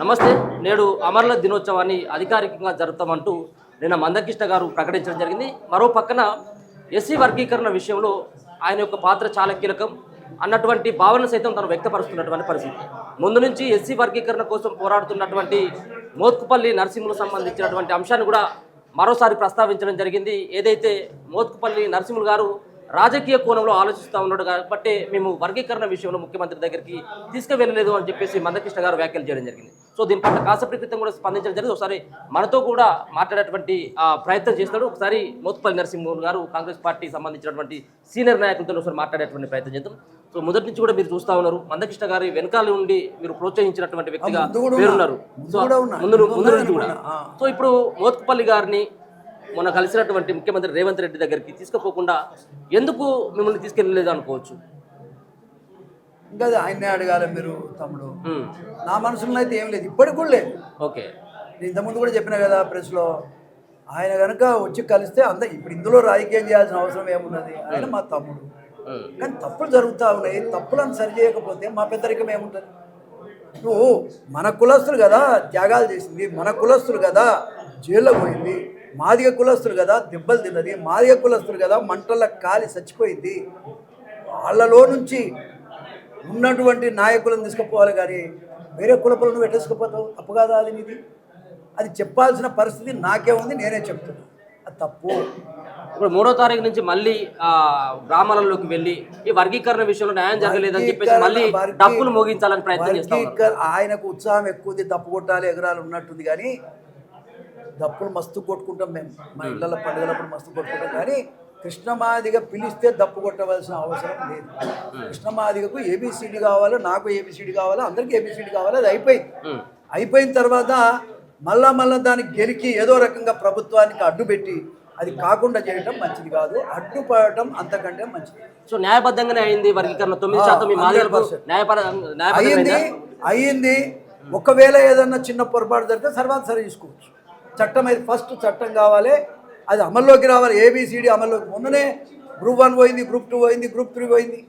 నమస్తే. నేడు అమరుల దినోత్సవాన్ని అధికారికంగా జరుపుతామంటూ నిన్న మందకృష్ణ గారు ప్రకటించడం జరిగింది. మరో పక్కన ఎస్సీ వర్గీకరణ విషయంలో ఆయన యొక్క పాత్ర చాలా కీలకం అన్నటువంటి భావన సైతం తను వ్యక్తపరుస్తున్నటువంటి పరిస్థితి. ముందు నుంచి ఎస్సీ వర్గీకరణ కోసం పోరాడుతున్నటువంటి మోత్కుపల్లి నరసింహులకు సంబంధించినటువంటి అంశాన్ని కూడా మరోసారి ప్రస్తావించడం జరిగింది. ఏదైతే మోత్కుపల్లి నరసింహులు గారు రాజకీయ కోణంలో ఆలోచిస్తూ ఉన్నాడు కాబట్టి మేము వర్గీకరణ విషయంలో ముఖ్యమంత్రి దగ్గరికి తీసుకువెళ్ళలేదు అని చెప్పేసి మందకృష్ణ గారు వ్యాఖ్యలు చేయడం జరిగింది. సో దీని పట్ల కాసేపటి క్రితం కూడా స్పందించడం జరిగింది. ఒకసారి మనతో కూడా మాట్లాడేటువంటి ప్రయత్నం చేస్తాడు. ఒకసారి మోత్కుపల్లి నరసింహులు గారు కాంగ్రెస్ పార్టీకి సంబంధించినటువంటి సీనియర్ నాయకులతో ఒకసారి మాట్లాడేటువంటి ప్రయత్నం చేద్దాం. సో మొదటి నుంచి కూడా మీరు చూస్తూ ఉన్నారు, మందకృష్ణ గారి వెనకాల నుండి మీరు ప్రోత్సహించినటువంటి వ్యక్తిగా పేరున్నారు. సో ముందు నుంచి కూడా సో ఇప్పుడు మోత్కుపల్లి గారిని మొన్న కలిసినటువంటి ముఖ్యమంత్రి రేవంత్ రెడ్డి దగ్గరికి తీసుకుపోకుండా ఎందుకు మిమ్మల్ని తీసుకెళ్ళలేదు అనుకోవచ్చు? ఇంకా ఆయన్నే అడగాలి మీరు తమ్ముడు. నా మనసులో అయితే ఏం లేదు, ఇప్పటికి కూడా లేదు. ఓకే, నేను ఇంతకుముందు కూడా చెప్పిన కదా ప్రెస్లో, ఆయన కనుక వచ్చి కలిస్తే ఇప్పుడు ఇందులో రాజకీయం చేయాల్సిన అవసరం ఏమున్నది? ఆయన మా తమ్ముడు. కానీ తప్పులు జరుగుతూ ఉన్నాయి, తప్పులను సరి చేయకపోతే మా పెద్దరికం ఏముంటుంది? నువ్వు మన కులస్తులు కదా త్యాగాలు చేసింది, మన కులస్తులు కదా జైల్లో పోయింది, మాదిగ కులస్తులు కదా దెబ్బలు తిన్నది, మాదిగ కులస్తులు కదా మంటల్లో కాలి చచ్చిపోయింది. వాళ్ళలో నుంచి ఉన్నటువంటి నాయకులను తీసుకుపోవాలి, కానీ వేరే కులపులను పెట్టేసుకుపోతావు. తప్పు కాదా అది నీది? అది చెప్పాల్సిన పరిస్థితి నాకే ఉంది, నేనే చెప్తున్నా అది తప్పు. ఇప్పుడు 3వ తారీఖు నుంచి మళ్ళీ గ్రామాలలోకి వెళ్ళి ఈ వర్గీకరణ విషయంలో న్యాయం జరగలేదని చెప్పేసి మళ్ళీ డప్పులు మోగించాలని ప్రయత్నం చేస్తారు. ఆయనకు ఉత్సాహం ఎక్కువ ఉంది, తప్పు కొట్టాలి ఎగరాలు ఉన్నట్టుంది, కానీ దప్పులు మస్తు కొట్టుకుంటాం మేము. మా ఇళ్ళ పండుగలప్పుడు మస్తు కొట్టుకుంటాం, కానీ కృష్ణమాదిగా పిలిస్తే దప్పు కొట్టవలసిన అవసరం లేదు. కృష్ణమాదిగకు ఏబిసిడి కావాలి, నాకు ఏబిసిడి కావాలి, అందరికీ ఏబిసిడి కావాలి. అది అయిపోయిన తర్వాత మళ్ళా దానికి గెలికి ఏదో రకంగా ప్రభుత్వానికి అడ్డుపెట్టి అది కాకుండా చేయటం మంచిది కాదు. అడ్డుపడటం అంతకంటే మంచిది. సో న్యాయబద్ధంగానే అయింది వర్గీకరణ. 9% అయ్యింది. ఒకవేళ ఏదన్నా చిన్న పొరపాటు జరిగితే తర్వాత సరి చూసుకోవచ్చు. చట్టం అయితే ఫస్ట్ చట్టం కావాలి, అది అమల్లోకి రావాలి. ఏబిసిడి అమల్లోకి. మొన్ననే గ్రూప్ 1 పోయింది, గ్రూప్ 2 పోయింది, గ్రూప్ 3 పోయింది.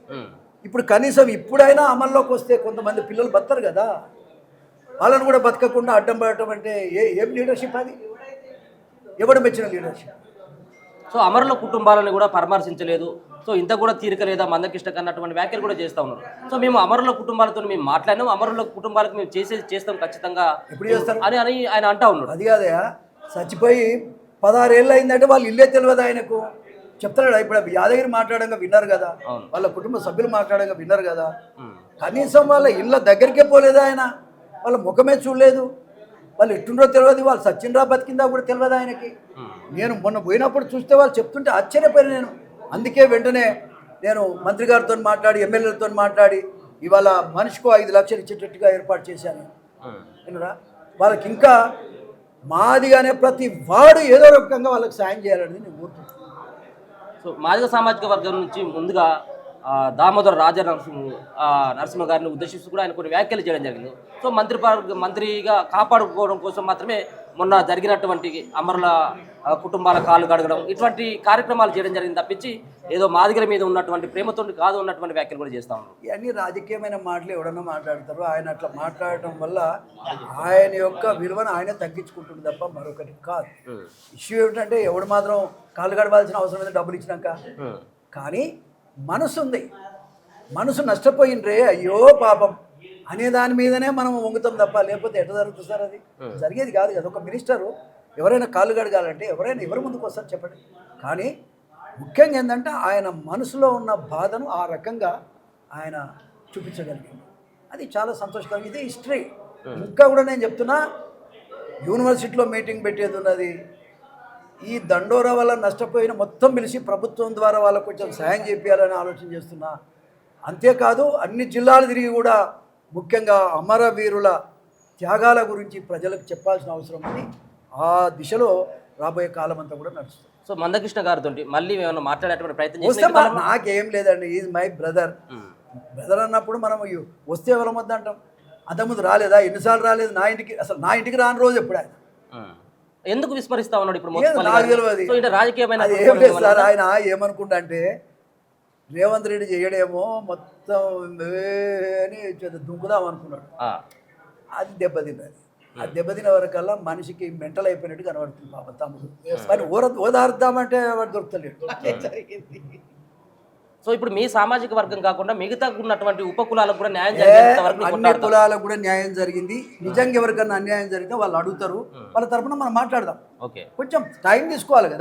ఇప్పుడు కనీసం ఇప్పుడైనా అమల్లోకి వస్తే కొంతమంది పిల్లలు బతరు కదా, వాళ్ళని కూడా బతకకుండా అడ్డం పడటం అంటే ఏం లీడర్షిప్? అది ఎవడు మెచ్చిన లీడర్షిప్? సో అమరుల కుటుంబాలను కూడా పరామర్శించలేదు. సో ఇంత కూడా తీరిక లేదా మందకృష్ణకు అన్నటువంటి వ్యాఖ్యలు కూడా చేస్తూ ఉన్నారు. సో మేము అమరుల కుటుంబాలతో మేము మాట్లాడినాం, అమరుల కుటుంబాలకు మేము చేస్తాం ఖచ్చితంగా ఎప్పుడు చేస్తారు అని ఆయన అంటా ఉన్నాడు. అది కాదయా, చచ్చిపోయి 16 ఏళ్ళు అయిందంటే వాళ్ళు ఇల్లే తెలియదు ఆయనకు. చెప్తాడు. ఇప్పుడు యాదగిరి మాట్లాడంగా విన్నారు కదా, వాళ్ళ కుటుంబ సభ్యులు మాట్లాడంగా విన్నారు కదా. కనీసం వాళ్ళ ఇళ్ళ దగ్గరికే పోలేదు ఆయన, వాళ్ళ ముఖమే చూడలేదు. వాళ్ళు ఎట్టుండో తెలియదు, వాళ్ళు సచ్చిండ్రా బతికిందా కూడా తెలియదు ఆయనకి. నేను మొన్న పోయినప్పుడు చూస్తే వాళ్ళు చెప్తుంటే ఆశ్చర్యపోయిన నేను. అందుకే వెంటనే నేను మంత్రి గారితో మాట్లాడి, ఎమ్మెల్యేలతో మాట్లాడి ఇవాళ మనిషికో 5 లక్షలు ఇచ్చేటట్టుగా ఏర్పాటు చేశాను. వినరా, వాళ్ళకి ఇంకా మాదిగానే ప్రతి వాడు ఏదో రకంగా వాళ్ళకి సాయం చేయాలని నేను కోరుతున్నాను. సో మాదిగ సామాజిక వర్గం నుంచి ముందుగా దామోదర నరసింహ గారిని ఉద్దేశిస్తూ కూడా ఆయన కొన్ని వ్యాఖ్యలు చేయడం జరిగింది. సో మంత్రిగా కాపాడుకోవడం కోసం మాత్రమే మొన్న జరిగినటువంటి అమరుల కుటుంబాల కాళ్ళు గడగడం ఇటువంటి కార్యక్రమాలు చేయడం జరిగింది తప్పించి ఏదో మాదిగల మీద ఉన్నటువంటి ప్రేమతో కాదు ఉన్నటువంటి వ్యాఖ్యలు కూడా చేస్తా ఉన్నారు. ఇవన్నీ రాజకీయమైన మాటలు ఎవడన్నా మాట్లాడతారు. ఆయన అట్లా మాట్లాడటం వల్ల ఆయన యొక్క విలువను ఆయన తగ్గించుకుంటుంది తప్ప మరొకటి కాదు. ఇష్యూ ఏమిటంటే ఎవడు మాత్రం కాళ్ళు గడవాల్సిన అవసరం లేదు డబ్బులు ఇచ్చినాక. కానీ మనసు ఉంది, మనసు నష్టపోయిండ్రే అయ్యో పాపం అనే దాని మీదనే మనం వంగుతాం తప్ప లేకపోతే ఎట్లా జరుగుతుంది సార్? అది జరిగేది కాదు కదా. ఒక మినిస్టరు ఎవరైనా కాళ్ళు గడగాలంటే ఎవరు ముందుకు వస్తారు చెప్పండి. కానీ ముఖ్యంగా ఏంటంటే ఆయన మనసులో ఉన్న బాధను ఆ రకంగా ఆయన చూపించగలిగింది. అది చాలా సంతోషకరం. ఇది హిస్టరీ. ఇంకా కూడా నేను చెప్తున్నా, యూనివర్సిటీలో మీటింగ్ పెట్టేది ఉన్నది. ఈ దండోరా వల్ల నష్టపోయిన మొత్తం పిలిచి ప్రభుత్వం ద్వారా వాళ్ళకు కొంచెం సాయం చేయాలని ఆలోచన చేస్తున్నా. అంతేకాదు అన్ని జిల్లాలు తిరిగి కూడా ముఖ్యంగా అమరవీరుల త్యాగాల గురించి ప్రజలకు చెప్పాల్సిన అవసరం ఉంది. ఆ దిశలో రాబోయే కాలం అంతా కూడా నడుస్తుంది. సో మందకృష్ణ గారితో మళ్ళీ ఏమైనా మాట్లాడేటువంటి ప్రయత్నం చేస్తే నాకేం లేదండి. Is my brother. బ్రదర్ అన్నప్పుడు మనం వస్తే ఎవరి వద్ద అంటాం. అంతకుముందు రాలేదా? ఎన్నిసార్లు రాలేదు నా ఇంటికి? అసలు నా ఇంటికి రాని రోజు ఎప్పుడు ఆయన ఎందుకు విస్మరిస్తా ఉన్నాడు? ఇప్పుడు నాకు తెలియదు. రాజకీయమైన సార్ ఆయన ఏమనుకుంటా అంటే రేవంత్ రెడ్డి చేయడేమో మొత్తం దుంకుదాం అనుకున్నాడు. అది దెబ్బతిన్నది. ఆ దెబ్బతిన వరకల్లా మనిషికి మెంటల్ అయిపోయినట్టు కనబడుతుంది పాప తమ్ముడు. మరి ఓదార్దామంటే వాడు దొరుకుతలేడు. సో ఇప్పుడు మీ సామాజిక వర్గం కాకుండా మిగతా ఉన్నటువంటి ఉప కులాలకు కూడా న్యాయం జరిగేంత వరకు అన్ని కొట్లాడతాం. కులాలకు కూడా న్యాయం జరిగింది. నిజంగా ఎవరికన్నా అన్యాయం జరిగితే వాళ్ళు అడుగుతారు, వాళ్ళ తరపున మనం మాట్లాడదాం. ఓకే. కొంచెం టైం తీసుకోవాలి కదా.